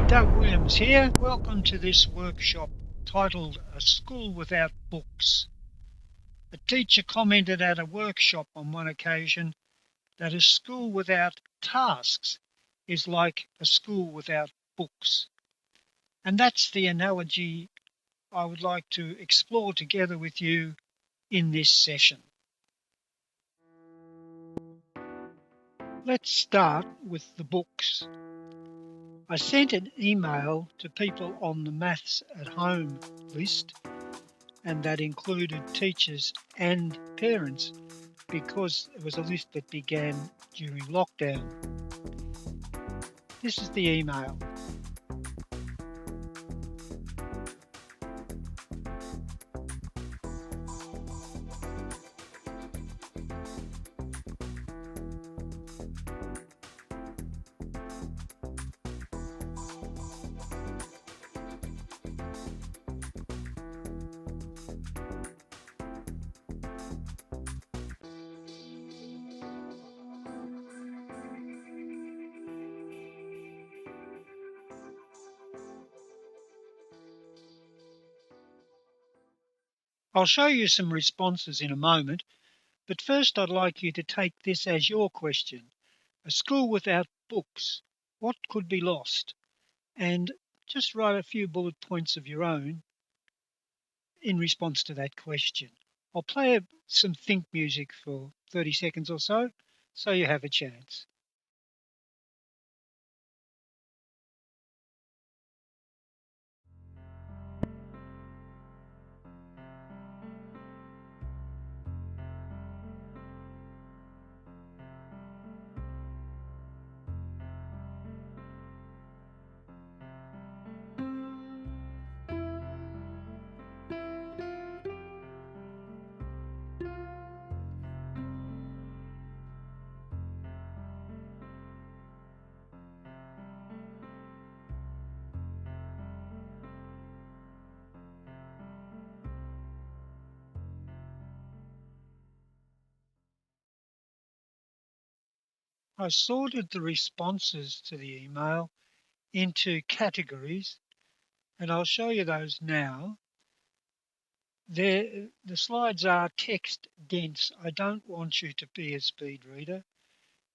Doug Williams here. Welcome to this workshop titled A School Without Books. A teacher commented at a workshop on one occasion that a school without tasks is like a school without books. And that's the analogy I would like to explore together with you in this session. Let's start with the books. I sent an email to people on the Maths at Home list, and that included teachers and parents because it was a list that began during lockdown. This is the email. I'll show you some responses in a moment, but first I'd like you to take this as your question. A school without books, what could be lost? And just write a few bullet points of your own in response to that question. I'll play some think music for 30 seconds or so you have a chance. I sorted the responses to the email into categories, and I'll show you those now. The slides are text dense. I don't want you to be a speed reader.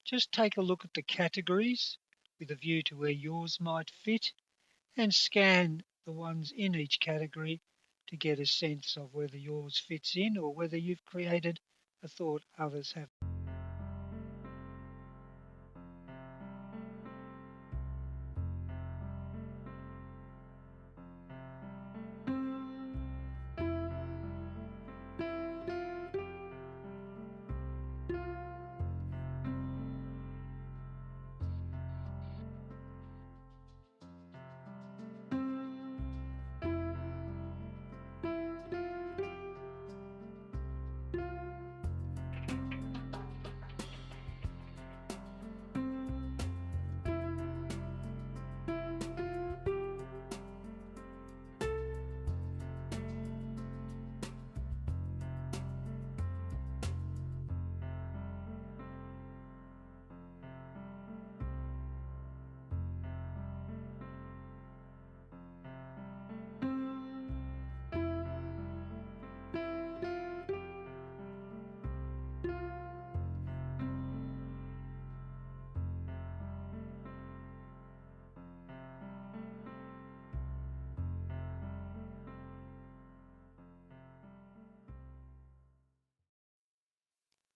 Just take a look at the categories with a view to where yours might fit and scan the ones in each category to get a sense of whether yours fits in or whether you've created a thought others have.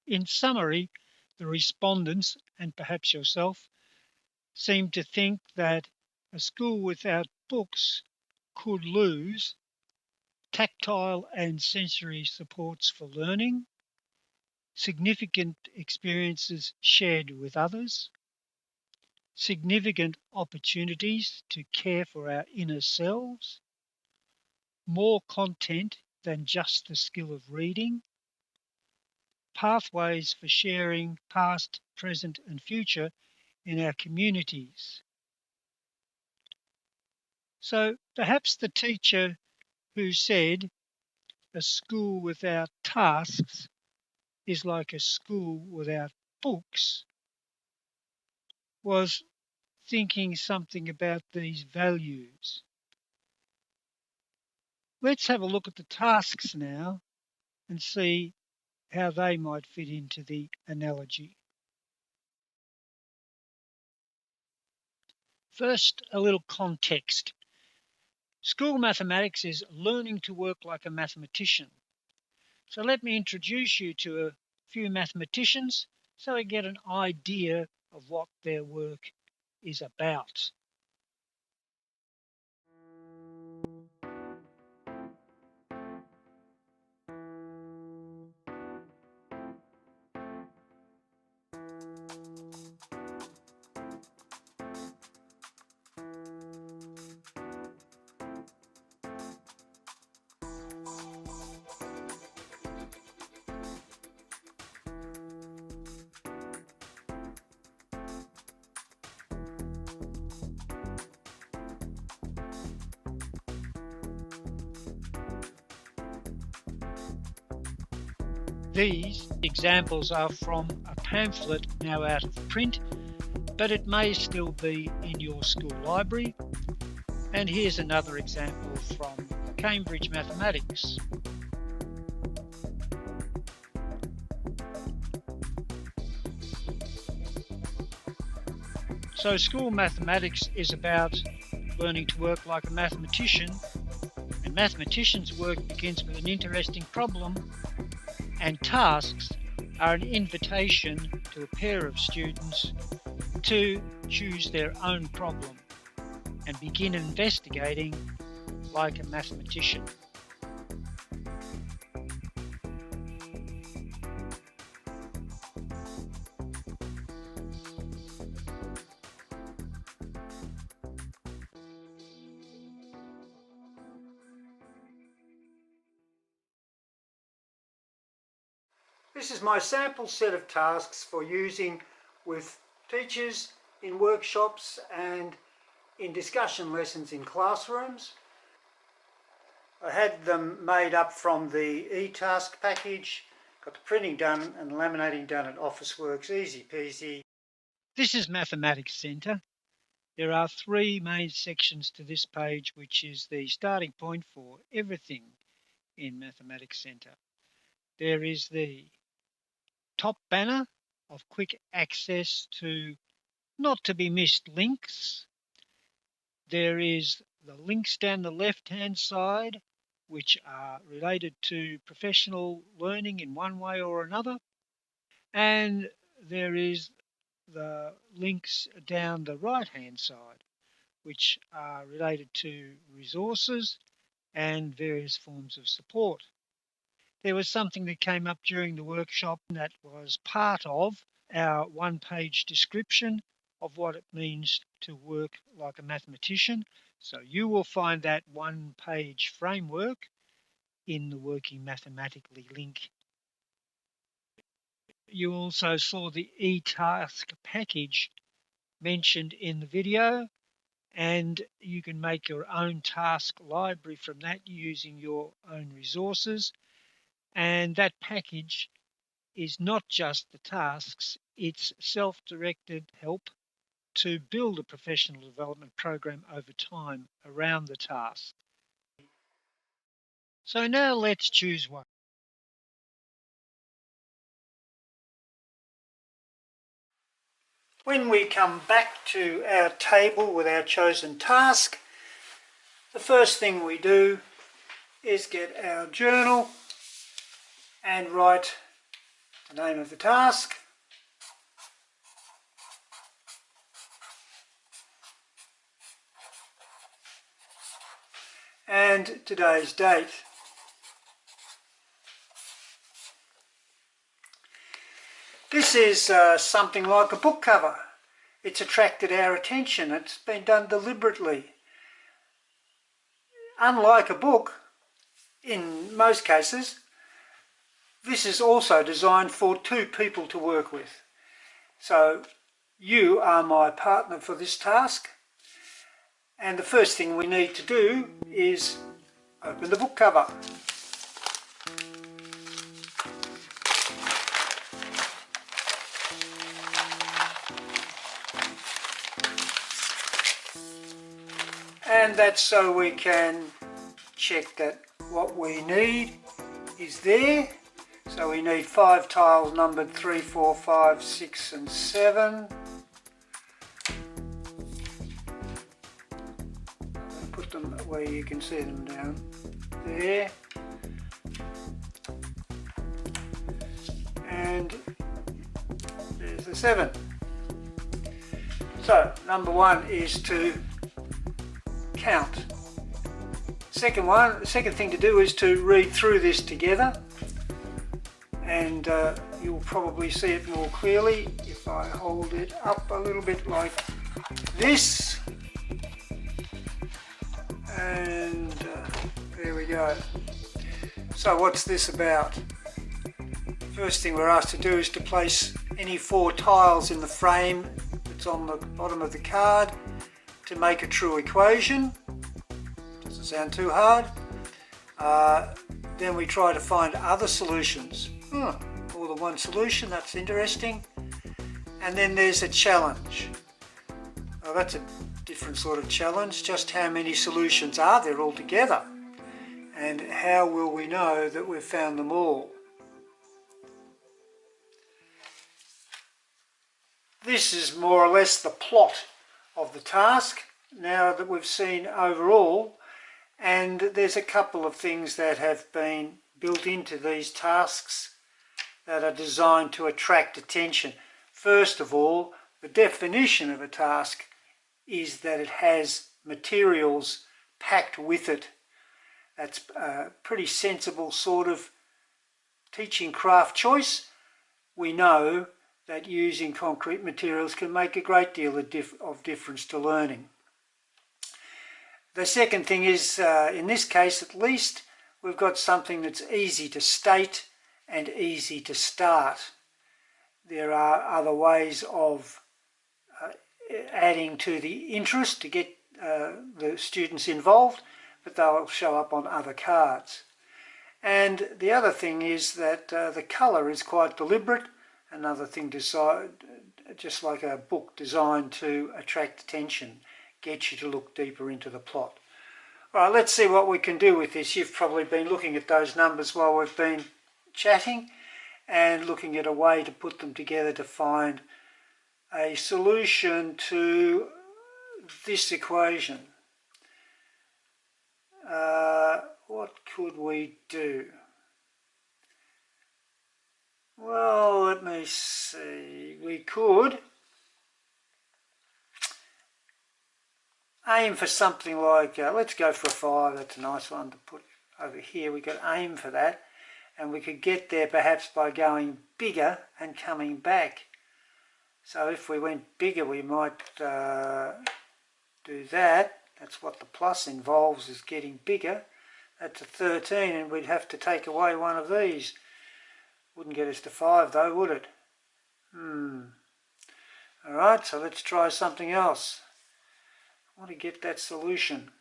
In summary, the respondents, and perhaps yourself, seem to think that a school without books could lose tactile and sensory supports for learning, significant experiences shared with others, significant opportunities to care for our inner selves, more content than just the skill of reading, pathways for sharing past, present and future in our communities. So perhaps the teacher who said a school without tasks is like a school without books was thinking something about these values. Let's have a look at the tasks now and see how they might fit into the analogy. First, a little context. School mathematics is learning to work like a mathematician. So let me introduce you to a few mathematicians so you get an idea of what their work is about. These examples are from a pamphlet now out of print, but it may still be in your school library. And here's another example from Cambridge Mathematics. So school mathematics is about learning to work like a mathematician, and mathematicians' work begins with an interesting problem, and tasks are an invitation to a pair of students to choose their own problem and begin investigating like a mathematician. This is my sample set of tasks for using with teachers in workshops and in discussion lessons in classrooms. I had them made up from the e-task package, got the printing done and laminating done at Officeworks, easy peasy. This is Mathematics Centre. There are three main sections to this page, which is the starting point for everything in Mathematics Centre. There is the top banner of quick access to not to be missed links. There is the links down the left-hand side, which are related to professional learning in one way or another. And there is the links down the right-hand side, which are related to resources and various forms of support. There was something that came up during the workshop that was part of our one-page description of what it means to work like a mathematician. So you will find that one-page framework in the Working Mathematically link. You also saw the e-task package mentioned in the video, and you can make your own task library from that using your own resources. And that package is not just the tasks, it's self-directed help to build a professional development program over time around the task. So now let's choose one. When we come back to our table with our chosen task, the first thing we do is get our journal and write the name of the task, and today's date. This is something like a book cover. It's attracted our attention. It's been done deliberately. Unlike a book, in most cases, this is also designed for two people to work with. So you are my partner for this task, and the first thing we need to do is open the book cover. And that's so we can check that what we need is there. So we need 5 tiles numbered 3, 4, 5, 6 and 7. Put them where you can see them down there. And there's the 7. So number 1 is to count. Second thing to do is to read through this together, and you'll probably see it more clearly if I hold it up a little bit like this, and there we go. So what's this about? First thing we're asked to do is to place any 4 tiles in the frame that's on the bottom of the card to make a true equation. Doesn't sound too hard. Then we try to find other solutions. More than one solution, that's interesting. And then there's a challenge. Well, that's a different sort of challenge. Just how many solutions are there altogether? And how will we know that we've found them all? This is more or less the plot of the task now that we've seen overall, and there's a couple of things that have been built into these tasks that are designed to attract attention. First of all, the definition of a task is that it has materials packed with it. That's a pretty sensible sort of teaching craft choice. We know that using concrete materials can make a great deal of difference to learning. The second thing is, in this case at least, we've got something that's easy to state and easy to start. There are other ways of adding to the interest to get the students involved, but they'll show up on other cards. And the other thing is that the colour is quite deliberate. Another thing just like a book designed to attract attention, get you to look deeper into the plot. All right, let's see what we can do with this. You've probably been looking at those numbers while we've been chatting and looking at a way to put them together to find a solution to this equation. What could we do? Well, let me see. We could aim for something like, let's go for a 5. That's a nice one to put over here. We could aim for that, and we could get there perhaps by going bigger and coming back. So if we went bigger, we might do that. That's what the plus involves, is getting bigger. That's a 13, and we'd have to take away one of these. Wouldn't get us to 5 though, would it? Alright, so let's try something else. I want to get that solution.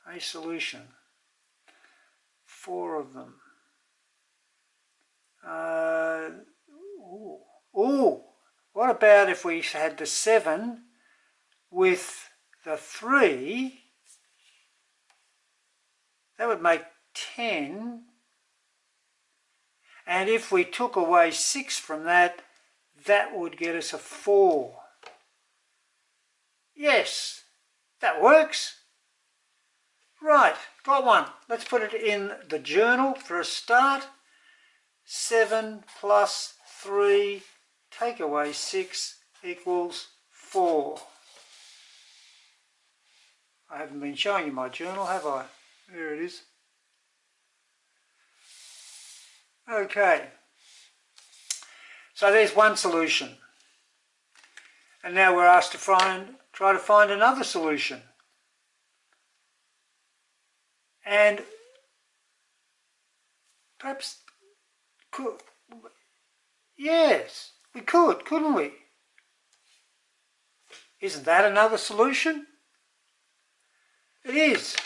A solution. 4 of them. What about if we had the 7 with the 3? That would make 10. And if we took away 6 from that, that would get us a 4. Yes, that works. Right, got one. Let's put it in the journal for a start. 7 plus 3, take away 6 equals 4. I haven't been showing you my journal, have I? There it is. Okay, so there's one solution, and now we're asked to try to find another solution. And perhaps yes, we could, couldn't we? Isn't that another solution? It is.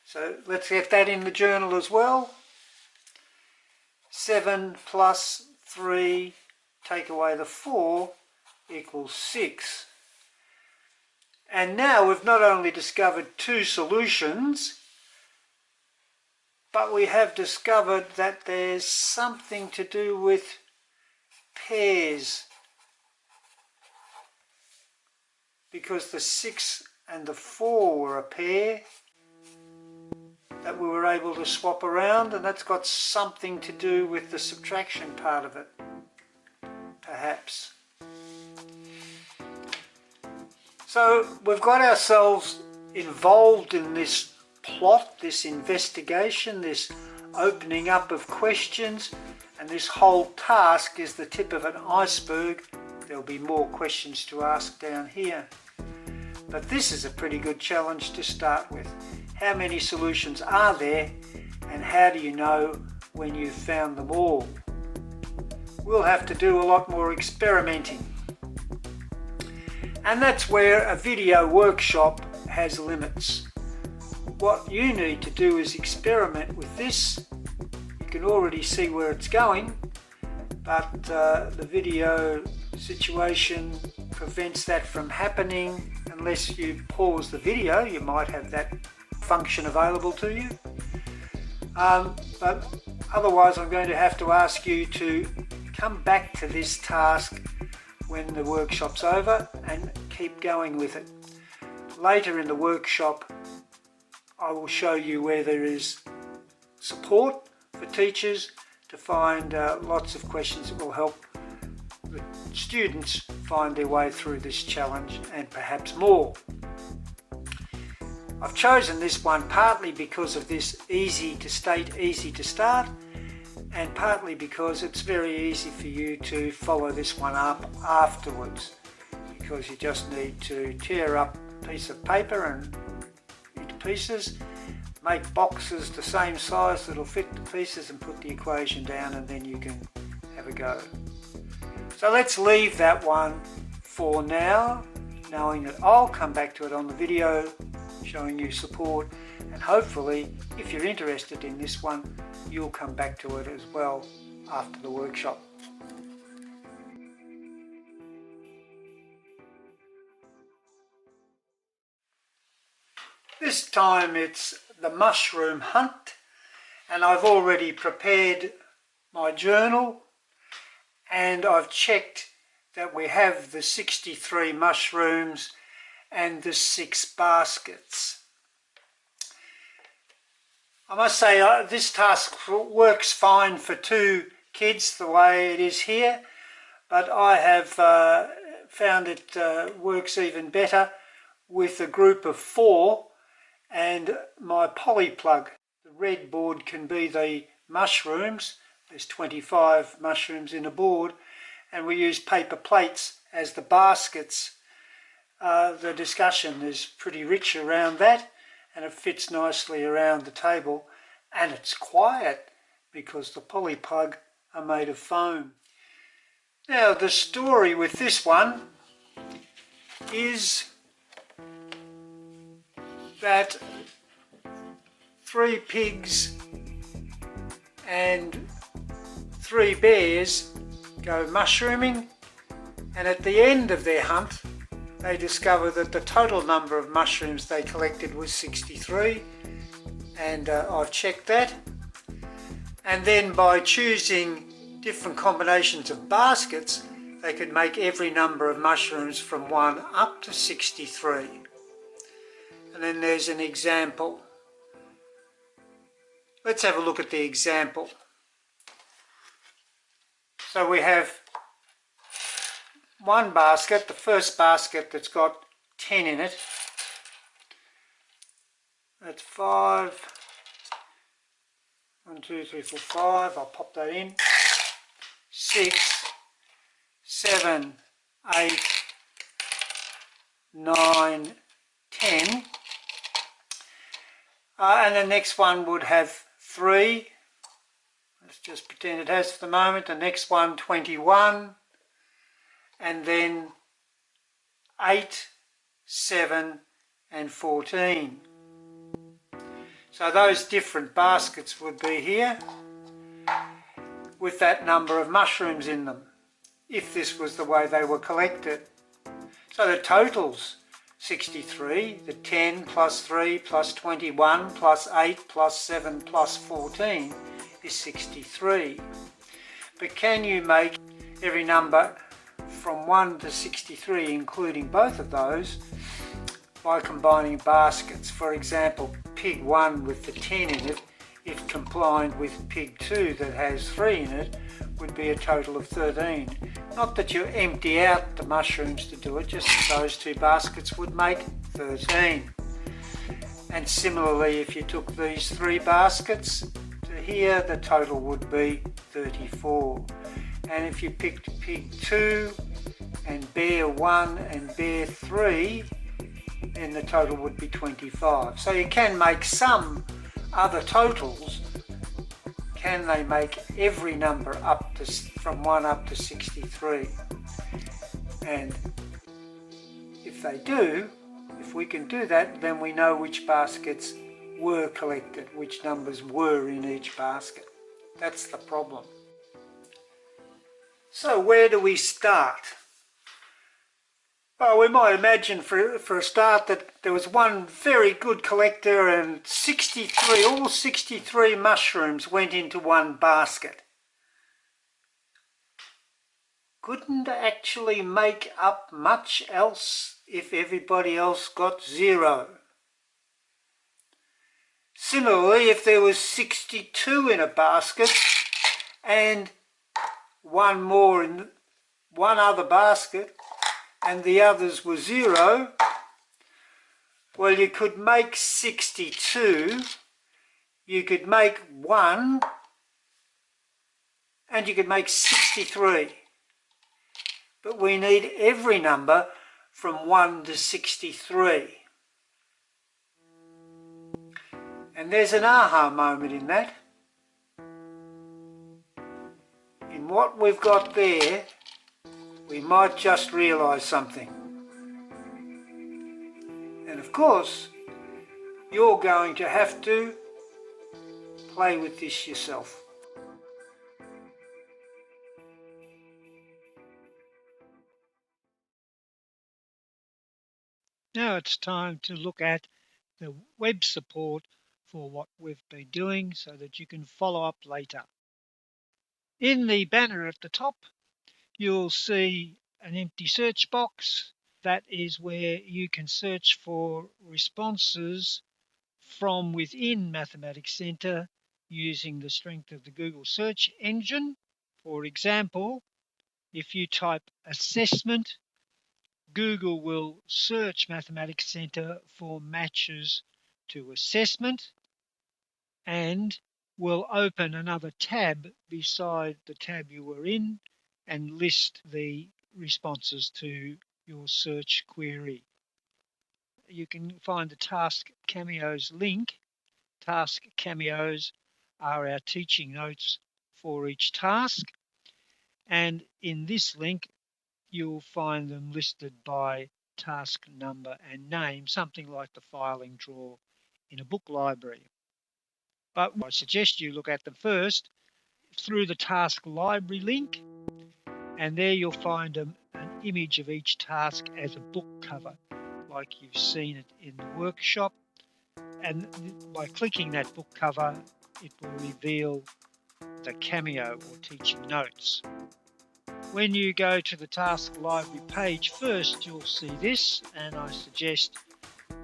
So let's get that in the journal as well. 7 plus 3, take away the 4, equals 6. And now we've not only discovered 2 solutions, but we have discovered that there's something to do with pairs, because the 6 and the 4 were a pair that we were able to swap around, and that's got something to do with the subtraction part of it, perhaps. So we've got ourselves involved in this plot, this investigation, this opening up of questions, and this whole task is the tip of an iceberg. There'll be more questions to ask down here. But this is a pretty good challenge to start with. How many solutions are there, and how do you know when you've found them all? We'll have to do a lot more experimenting. And that's where a video workshop has limits. What you need to do is experiment with this. You can already see where it's going, but the video situation prevents that from happening unless you pause the video. You might have that function available to you. But otherwise I'm going to have to ask you to come back to this task when the workshop's over and keep going with it. Later in the workshop I will show you where there is support for teachers to find lots of questions that will help the students find their way through this challenge and perhaps more. I've chosen this one partly because of this easy to state, easy to start, and partly because it's very easy for you to follow this one up afterwards, because you just need to tear up a piece of paper and into pieces, make boxes the same size that'll fit the pieces and put the equation down, and then you can have a go. So let's leave that one for now, knowing that I'll come back to it on the video, showing you support, and hopefully if you're interested in this one you'll come back to it as well after the workshop. This time it's the mushroom hunt, and I've already prepared my journal and I've checked that we have the 63 mushrooms and the 6 baskets. I must say this task works fine for 2 kids the way it is here, but I have found it works even better with a group of 4, and my poly plug. The red board can be the mushrooms. There's 25 mushrooms in a board, and we use paper plates as the baskets. The discussion is pretty rich around that, and it fits nicely around the table, and it's quiet because the poly plug are made of foam. Now the story with this one is that 3 pigs and 3 bears go mushrooming, and at the end of their hunt they discover that the total number of mushrooms they collected was 63, and I've checked that. And then by choosing different combinations of baskets, they could make every number of mushrooms from 1 up to 63. And then there's an example. Let's have a look at the example. So we have one basket, the first basket that's got 10 in it. That's 5. 1, 2, 3, 4, 5. I'll pop that in. 6, 7, 8, 9, 10. And the next one would have 3. Let's just pretend it has for the moment. The next one, 21. And then 8, 7 and 14. So those different baskets would be here with that number of mushrooms in them, if this was the way they were collected. So the totals 63, the 10 plus 3 plus 21 plus 8 plus 7 plus 14 is 63. But can you make every number from 1 to 63, including both of those, by combining baskets? For example, pig 1 with the 10 in it, if combined with pig 2 that has 3 in it, would be a total of 13. Not that you empty out the mushrooms to do it, just those two baskets would make 13. And similarly, if you took these 3 baskets to here, the total would be 34. And if you picked pig 2 and bear 1 and bear 3, then the total would be 25. So you can make some other totals. Can they make every number up to from 1 up to 63? And if they do, if we can do that, then we know which baskets were collected, which numbers were in each basket. That's the problem. So where do we start? Well, we might imagine for a start that there was one very good collector and all 63 mushrooms went into one basket. Couldn't actually make up much else if everybody else got 0. Similarly, if there was 62 in a basket and one more in one other basket, and the others were 0, well, you could make 62, you could make 1, and you could make 63. But we need every number from 1 to 63. And there's an aha moment in that. In what we've got there, we might just realise something. And of course, you're going to have to play with this yourself. Now it's time to look at the web support for what we've been doing so that you can follow up later. In the banner at the top, you'll see an empty search box. That is where you can search for responses from within Mathematics Centre using the strength of the Google search engine. For example, if you type assessment, Google will search Mathematics Centre for matches to assessment and will open another tab beside the tab you were in and list the responses to your search query. You can find the Task Cameos link. Task Cameos are our teaching notes for each task, and in this link you'll find them listed by task number and name, something like the filing drawer in a book library. But I suggest you look at them first through the Task Library link, and there you'll find an image of each task as a book cover, like you've seen it in the workshop. And by clicking that book cover, it will reveal the Cameo or teaching notes. When you go to the Task Library page first, you'll see this, and I suggest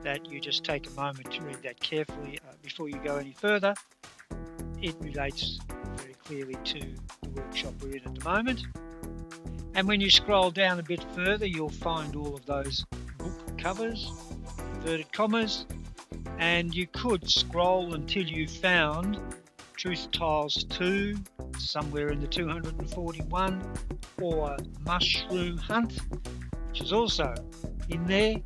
that you just take a moment to read that carefully before you go any further. It relates very clearly to the workshop we're in at the moment. And when you scroll down a bit further, you'll find all of those book covers, inverted commas, and you could scroll until you found Truth Tiles 2, somewhere in the 241, or Mushroom Hunt, which is also in there.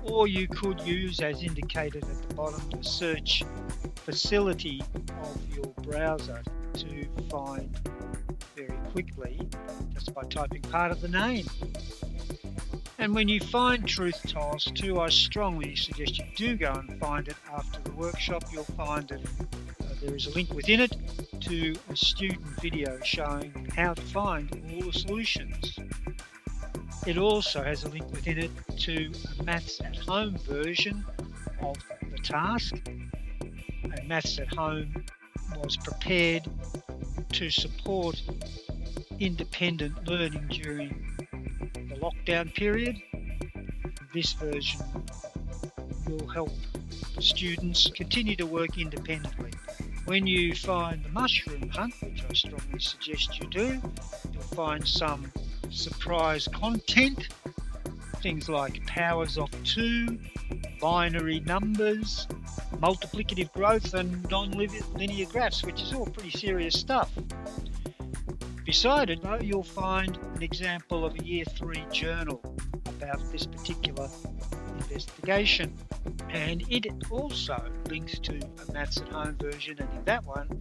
Or you could use, as indicated at the bottom, the search facility of your browser to find very quickly just by typing part of the name. And when you find Truth Tiles 2, I strongly suggest you do go and find it after the workshop. You'll find that there is a link within it to a student video showing how to find all the solutions. It also has a link within it to a Maths at Home version of the task. And Maths at Home was prepared to support independent learning during the lockdown period. This version will help students continue to work independently. When you find the mushroom hunt, which I strongly suggest you do, you'll find some surprise content, things like powers of 2, binary numbers, multiplicative growth and non-linear graphs, which is all pretty serious stuff. Beside it, though, you'll find an example of a Year 3 journal about this particular investigation. And it also links to a Maths at Home version, and in that one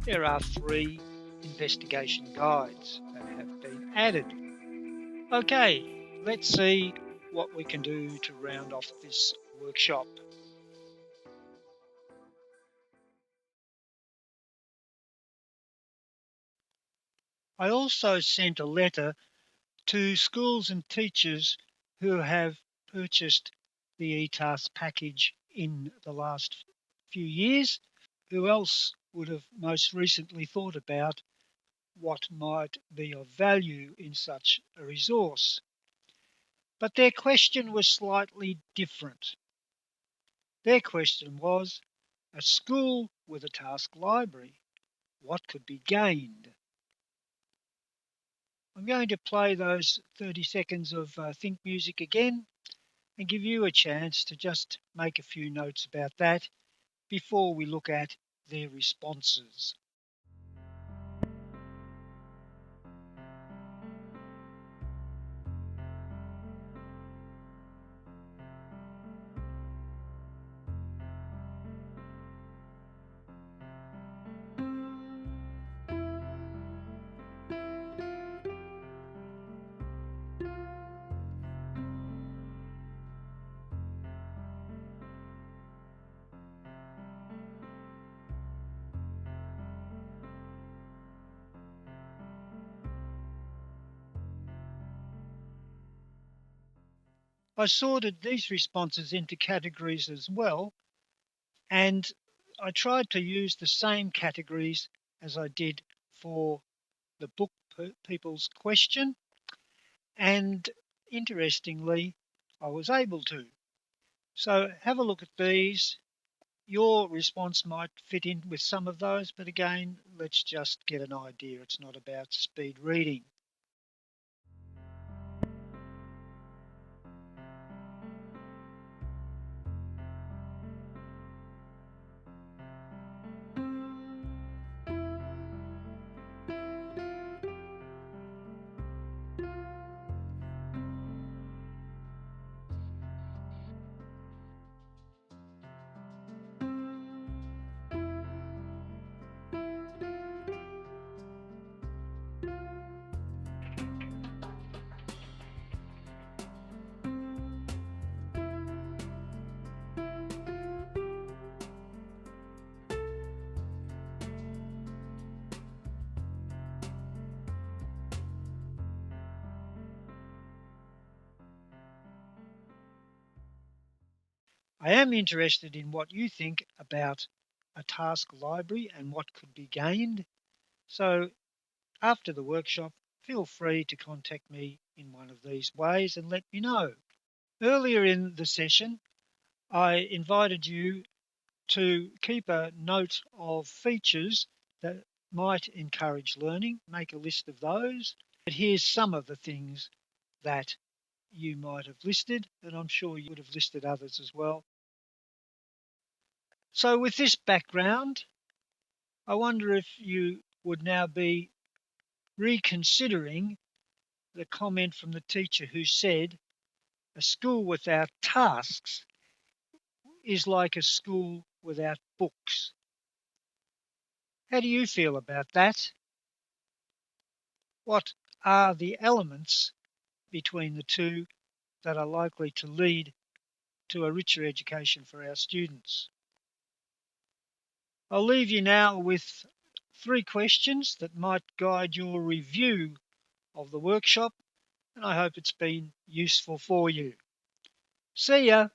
there are 3 investigation guides that have been added. Okay, let's see what we can do to round off this workshop. I also sent a letter to schools and teachers who have purchased the eTask package in the last few years. Who else would have most recently thought about what might be of value in such a resource? But their question was slightly different. Their question was, a school with a task library, what could be gained? I'm going to play those 30 seconds of Think Music again and give you a chance to just make a few notes about that before we look at their responses. I sorted these responses into categories as well, and I tried to use the same categories as I did for the book people's question, and interestingly, I was able to. So have a look at these. Your response might fit in with some of those, but again, let's just get an idea. It's not about speed reading. I am interested in what you think about a task library and what could be gained. So after the workshop, feel free to contact me in one of these ways and let me know. Earlier in the session, I invited you to keep a note of features that might encourage learning, make a list of those. But here's some of the things that you might have listed, and I'm sure you would have listed others as well. So with this background, I wonder if you would now be reconsidering the comment from the teacher who said, a school without tasks is like a school without books. How do you feel about that? What are the elements between the two that are likely to lead to a richer education for our students? I'll leave you now with 3 questions that might guide your review of the workshop and I hope it's been useful for you. See ya!